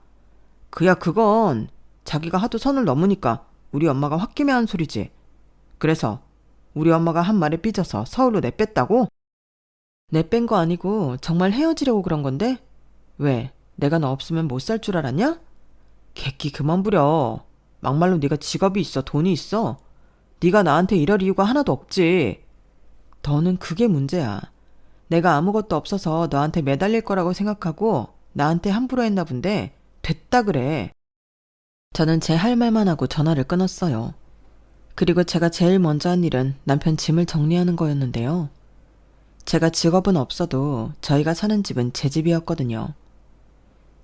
그건 자기가 하도 선을 넘으니까 우리 엄마가 홧김에 한 소리지. 그래서 우리 엄마가 한 말에 삐져서 서울로 내뺐다고? 내뺀 거 아니고 정말 헤어지려고 그런 건데? 왜? 내가 너 없으면 못 살 줄 알았냐? 객기 그만 부려. 막말로 네가 직업이 있어, 돈이 있어. 네가 나한테 이럴 이유가 하나도 없지. 너는 그게 문제야. 내가 아무것도 없어서 너한테 매달릴 거라고 생각하고 나한테 함부로 했나 본데 됐다 그래. 저는 제 할 말만 하고 전화를 끊었어요. 그리고 제가 제일 먼저 한 일은 남편 짐을 정리하는 거였는데요. 제가 직업은 없어도 저희가 사는 집은 제 집이었거든요.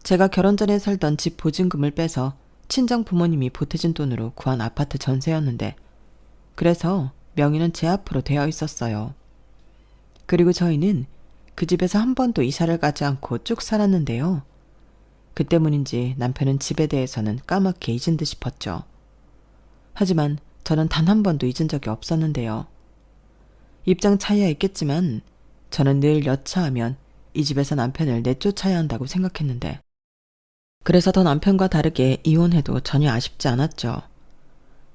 제가 결혼 전에 살던 집 보증금을 빼서 친정 부모님이 보태준 돈으로 구한 아파트 전세였는데, 그래서 명의는 제 앞으로 되어 있었어요. 그리고 저희는 그 집에서 한 번도 이사를 가지 않고 쭉 살았는데요. 그 때문인지 남편은 집에 대해서는 까맣게 잊은 듯 싶었죠. 하지만 저는 단 한 번도 잊은 적이 없었는데요. 입장 차이야 있겠지만 저는 늘 여차하면 이 집에서 남편을 내쫓아야 한다고 생각했는데, 그래서 더 남편과 다르게 이혼해도 전혀 아쉽지 않았죠.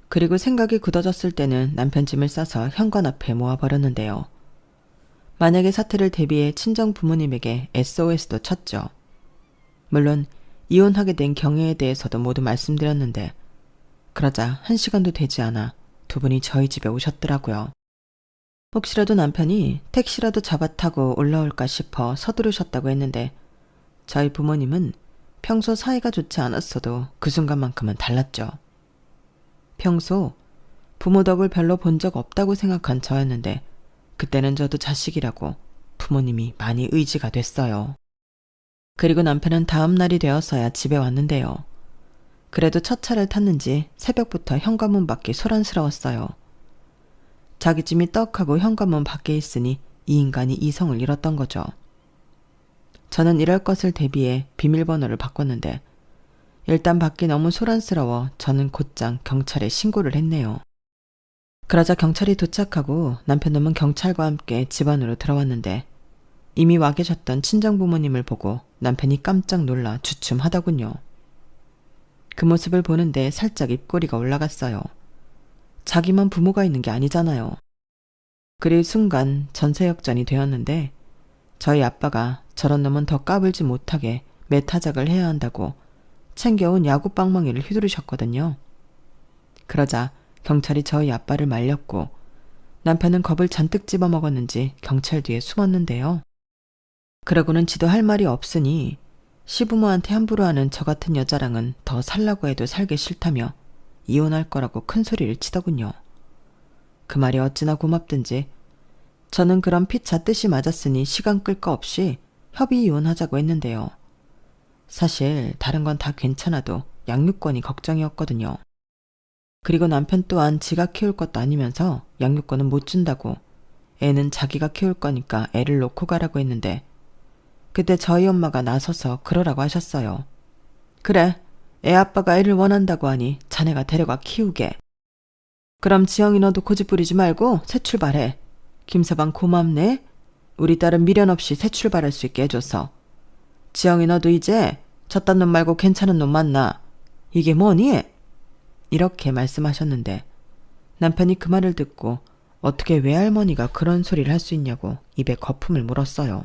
그리고 생각이 굳어졌을 때는 남편 짐을 싸서 현관 앞에 모아버렸는데요. 만약에 사태를 대비해 친정 부모님에게 SOS도 쳤죠. 물론 이혼하게 된 경위에 대해서도 모두 말씀드렸는데, 그러자 1시간도 되지 않아 두 분이 저희 집에 오셨더라고요. 혹시라도 남편이 택시라도 잡아 타고 올라올까 싶어 서두르셨다고 했는데, 저희 부모님은 평소 사이가 좋지 않았어도 그 순간만큼은 달랐죠. 평소 부모 덕을 별로 본 적 없다고 생각한 저였는데, 그때는 저도 자식이라고 부모님이 많이 의지가 됐어요. 그리고 남편은 다음 날이 되었어야 집에 왔는데요. 그래도 첫 차를 탔는지 새벽부터 현관문 밖이 소란스러웠어요. 자기 짐이 떡하고 현관문 밖에 있으니 이 인간이 이성을 잃었던 거죠. 저는 이럴 것을 대비해 비밀번호를 바꿨는데, 일단 밖이 너무 소란스러워 저는 곧장 경찰에 신고를 했네요. 그러자 경찰이 도착하고 남편놈은 경찰과 함께 집 안으로 들어왔는데, 이미 와 계셨던 친정부모님을 보고 남편이 깜짝 놀라 주춤하더군요. 그 모습을 보는데 살짝 입꼬리가 올라갔어요. 자기만 부모가 있는 게 아니잖아요. 그리고 순간 전세역전이 되었는데, 저희 아빠가 저런 놈은 더 까불지 못하게 매타작을 해야 한다고 챙겨온 야구 빵망이를 휘두르셨거든요. 그러자 경찰이 저희 아빠를 말렸고, 남편은 겁을 잔뜩 집어먹었는지 경찰 뒤에 숨었는데요. 그러고는 지도 할 말이 없으니 시부모한테 함부로 하는 저 같은 여자랑은 더 살라고 해도 살기 싫다며 이혼할 거라고 큰 소리를 치더군요. 그 말이 어찌나 고맙든지 저는 그런 피차 뜻이 맞았으니 시간 끌 거 없이 협의 이혼하자고 했는데요. 사실 다른 건 다 괜찮아도 양육권이 걱정이었거든요. 그리고 남편 또한 지가 키울 것도 아니면서 양육권은 못 준다고, 애는 자기가 키울 거니까 애를 놓고 가라고 했는데, 그때 저희 엄마가 나서서 그러라고 하셨어요. 그래, 애 아빠가 애를 원한다고 하니 자네가 데려가 키우게. 그럼 지영이 너도 고집 부리지 말고 새 출발해. 김서방 고맙네. 우리 딸은 미련 없이 새 출발할 수 있게 해줘서. 지영이 너도 이제 저딴 놈 말고 괜찮은 놈 만나. 이게 뭐니? 이렇게 말씀하셨는데, 남편이 그 말을 듣고 어떻게 외할머니가 그런 소리를 할 수 있냐고 입에 거품을 물었어요.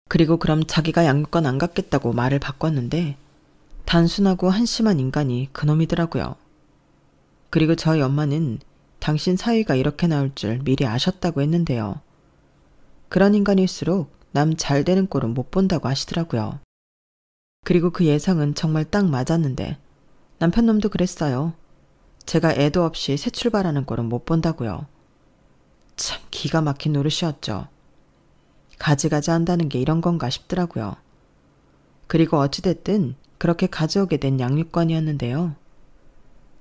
그리고 그럼 자기가 양육권 안 갖겠다고 말을 바꿨는데, 단순하고 한심한 인간이 그놈이더라고요. 그리고 저희 엄마는 당신 사위가 이렇게 나올 줄 미리 아셨다고 했는데요. 그런 인간일수록 남 잘 되는 꼴은 못 본다고 하시더라고요. 그리고 그 예상은 정말 딱 맞았는데, 남편 놈도 그랬어요. 제가 애도 없이 새 출발하는 꼴은 못 본다고요. 참 기가 막힌 노릇이었죠. 가지가지 한다는 게 이런 건가 싶더라고요. 그리고 어찌됐든 그렇게 가져오게 된 양육권이었는데요.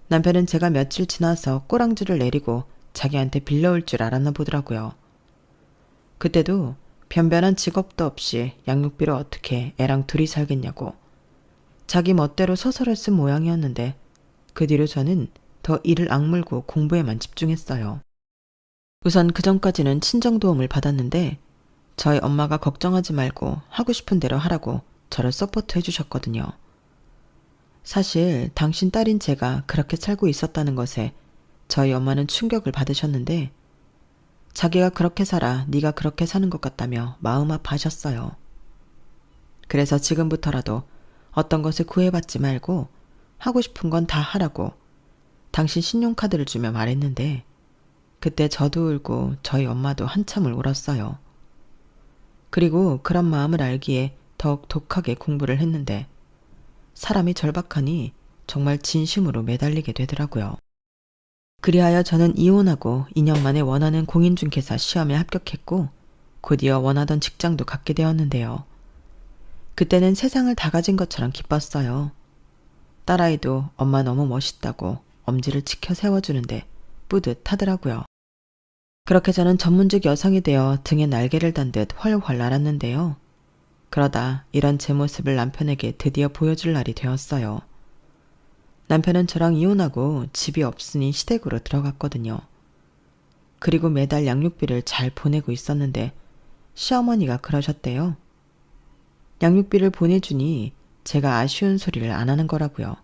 남편은 제가 며칠 지나서 꼬랑지를 내리고 자기한테 빌려올 줄 알았나 보더라고요. 그때도 변변한 직업도 없이 양육비로 어떻게 애랑 둘이 살겠냐고 자기 멋대로 소설을 쓴 모양이었는데, 그 뒤로 저는 더 이를 악물고 공부에만 집중했어요. 우선 그전까지는 친정 도움을 받았는데, 저희 엄마가 걱정하지 말고 하고 싶은 대로 하라고 저를 서포트 해주셨거든요. 사실 당신 딸인 제가 그렇게 살고 있었다는 것에 저희 엄마는 충격을 받으셨는데, 자기가 그렇게 살아 네가 그렇게 사는 것 같다며 마음 아파하셨어요. 그래서 지금부터라도 어떤 것을 구애받지 말고 하고 싶은 건 다 하라고 당신 신용카드를 주며 말했는데, 그때 저도 울고 저희 엄마도 한참을 울었어요. 그리고 그런 마음을 알기에 더욱 독하게 공부를 했는데, 사람이 절박하니 정말 진심으로 매달리게 되더라고요. 그리하여 저는 이혼하고 2년 만에 원하는 공인중개사 시험에 합격했고 곧이어 원하던 직장도 갖게 되었는데요. 그때는 세상을 다 가진 것처럼 기뻤어요. 딸아이도 엄마 너무 멋있다고 엄지를 치켜 세워주는데 뿌듯하더라고요. 그렇게 저는 전문직 여성이 되어 등에 날개를 단 듯 훨훨 날았는데요. 그러다 이런 제 모습을 남편에게 드디어 보여줄 날이 되었어요. 남편은 저랑 이혼하고 집이 없으니 시댁으로 들어갔거든요. 그리고 매달 양육비를 잘 보내고 있었는데 시어머니가 그러셨대요. 양육비를 보내주니 제가 아쉬운 소리를 안 하는 거라고요.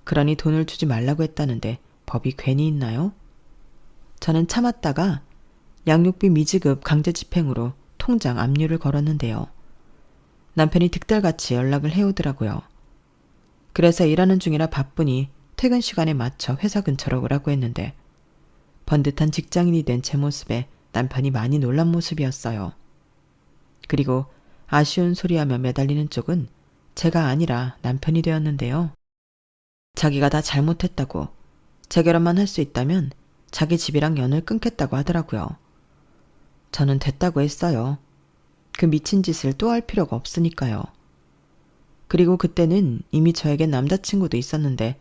그러니 돈을 주지 말라고 했다는데 법이 괜히 있나요? 저는 참았다가 양육비 미지급 강제 집행으로 통장 압류를 걸었는데요. 남편이 득달같이 연락을 해오더라고요. 그래서 일하는 중이라 바쁘니 퇴근 시간에 맞춰 회사 근처로 오라고 했는데 번듯한 직장인이 된 제 모습에 남편이 많이 놀란 모습이었어요. 그리고 아쉬운 소리하며 매달리는 쪽은 제가 아니라 남편이 되었는데요. 자기가 다 잘못했다고 재결혼만 할 수 있다면 자기 집이랑 연을 끊겠다고 하더라고요. 저는 됐다고 했어요. 그 미친 짓을 또 할 필요가 없으니까요. 그리고 그때는 이미 저에겐 남자친구도 있었는데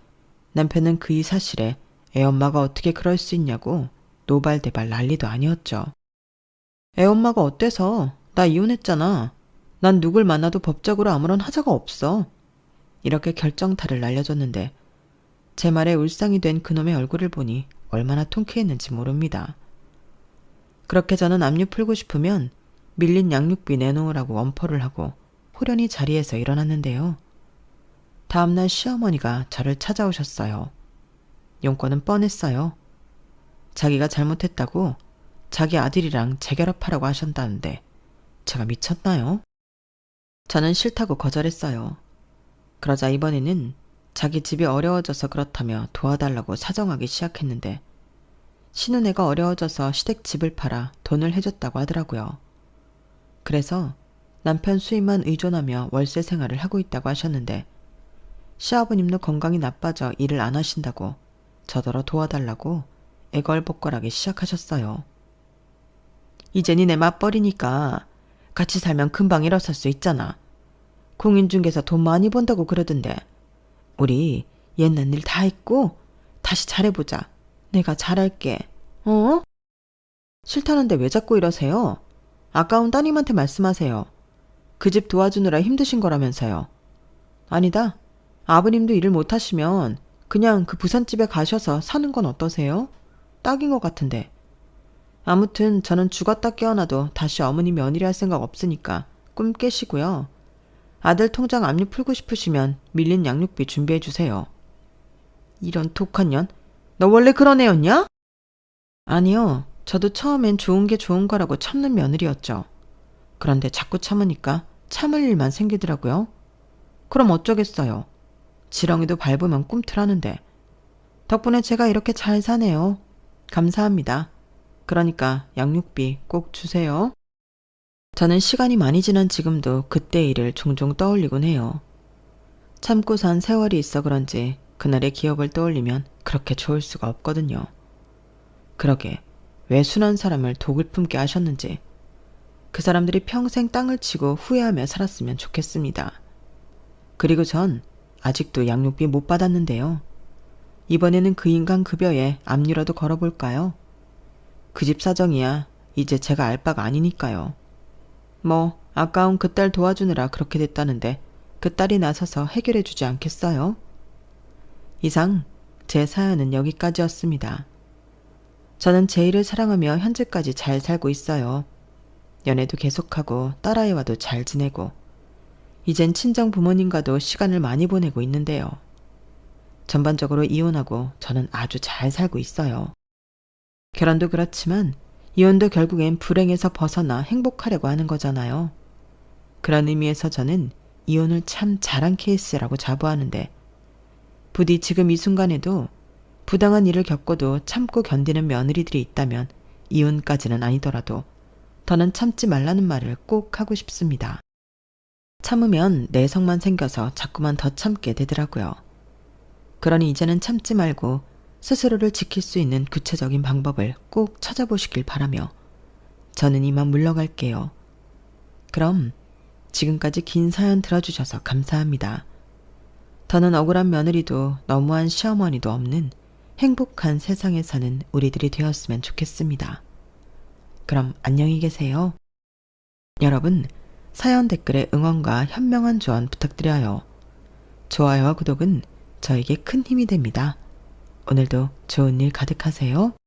남편은 그 이 사실에 애엄마가 어떻게 그럴 수 있냐고 노발대발 난리도 아니었죠. 애엄마가 어때서? 나 이혼했잖아. 난 누굴 만나도 법적으로 아무런 하자가 없어. 이렇게 결정타를 날려줬는데 제 말에 울상이 된 그놈의 얼굴을 보니 얼마나 통쾌했는지 모릅니다. 그렇게 저는 압류 풀고 싶으면 밀린 양육비 내놓으라고 엄포를 하고 호련히 자리에서 일어났는데요. 다음날 시어머니가 저를 찾아오셨어요. 용건은 뻔했어요. 자기가 잘못했다고 자기 아들이랑 재결합하라고 하셨다는데 제가 미쳤나요? 저는 싫다고 거절했어요. 그러자 이번에는 자기 집이 어려워져서 그렇다며 도와달라고 사정하기 시작했는데 신혼애가 어려워져서 시댁 집을 팔아 돈을 해줬다고 하더라고요. 그래서 남편 수입만 의존하며 월세 생활을 하고 있다고 하셨는데 시아버님도 건강이 나빠져 일을 안 하신다고 저더러 도와달라고 애걸복걸하기 시작하셨어요. 이제 니네 맞벌이니까 같이 살면 금방 일어설 수 있잖아. 공인중개사 돈 많이 번다고 그러던데 우리 옛날 일 다 잊고 다시 잘해보자. 내가 잘할게. 어? 싫다는데 왜 자꾸 이러세요? 아까운 따님한테 말씀하세요. 그 집 도와주느라 힘드신 거라면서요. 아니다. 아버님도 일을 못하시면 그냥 그 부산집에 가셔서 사는 건 어떠세요? 딱인 것 같은데. 아무튼 저는 죽었다 깨어나도 다시 어머니 며느리 할 생각 없으니까 꿈 깨시고요. 아들 통장 압류 풀고 싶으시면 밀린 양육비 준비해 주세요. 이런 독한 년? 너 원래 그런 애였냐? 아니요. 저도 처음엔 좋은 게 좋은 거라고 참는 며느리였죠. 그런데 자꾸 참으니까 참을 일만 생기더라고요. 그럼 어쩌겠어요. 지렁이도 밟으면 꿈틀하는데. 덕분에 제가 이렇게 잘 사네요. 감사합니다. 그러니까 양육비 꼭 주세요. 저는 시간이 많이 지난 지금도 그때 일을 종종 떠올리곤 해요. 참고 산 세월이 있어 그런지 그날의 기억을 떠올리면 그렇게 좋을 수가 없거든요. 그러게 왜 순한 사람을 독을 품게 하셨는지 그 사람들이 평생 땅을 치고 후회하며 살았으면 좋겠습니다. 그리고 전 아직도 양육비 못 받았는데요. 이번에는 그 인간 급여에 압류라도 걸어볼까요? 그 집 사정이야 이제 제가 알 바가 아니니까요. 뭐 아까운 그 딸 도와주느라 그렇게 됐다는데 그 딸이 나서서 해결해 주지 않겠어요? 이상 제 사연은 여기까지였습니다. 저는 제 일을 사랑하며 현재까지 잘 살고 있어요. 연애도 계속하고 딸아이와도 잘 지내고 이젠 친정 부모님과도 시간을 많이 보내고 있는데요. 전반적으로 이혼하고 저는 아주 잘 살고 있어요. 결혼도 그렇지만 이혼도 결국엔 불행에서 벗어나 행복하려고 하는 거잖아요. 그런 의미에서 저는 이혼을 참 잘한 케이스라고 자부하는데 부디 지금 이 순간에도 부당한 일을 겪고도 참고 견디는 며느리들이 있다면 이혼까지는 아니더라도 더는 참지 말라는 말을 꼭 하고 싶습니다. 참으면 내성만 생겨서 자꾸만 더 참게 되더라고요. 그러니 이제는 참지 말고 스스로를 지킬 수 있는 구체적인 방법을 꼭 찾아보시길 바라며 저는 이만 물러갈게요. 그럼 지금까지 긴 사연 들어주셔서 감사합니다. 더는 억울한 며느리도 너무한 시어머니도 없는 행복한 세상에 사는 우리들이 되었으면 좋겠습니다. 그럼 안녕히 계세요. 여러분, 사연 댓글에 응원과 현명한 조언 부탁드려요. 좋아요와 구독은 저에게 큰 힘이 됩니다. 오늘도 좋은 일 가득하세요.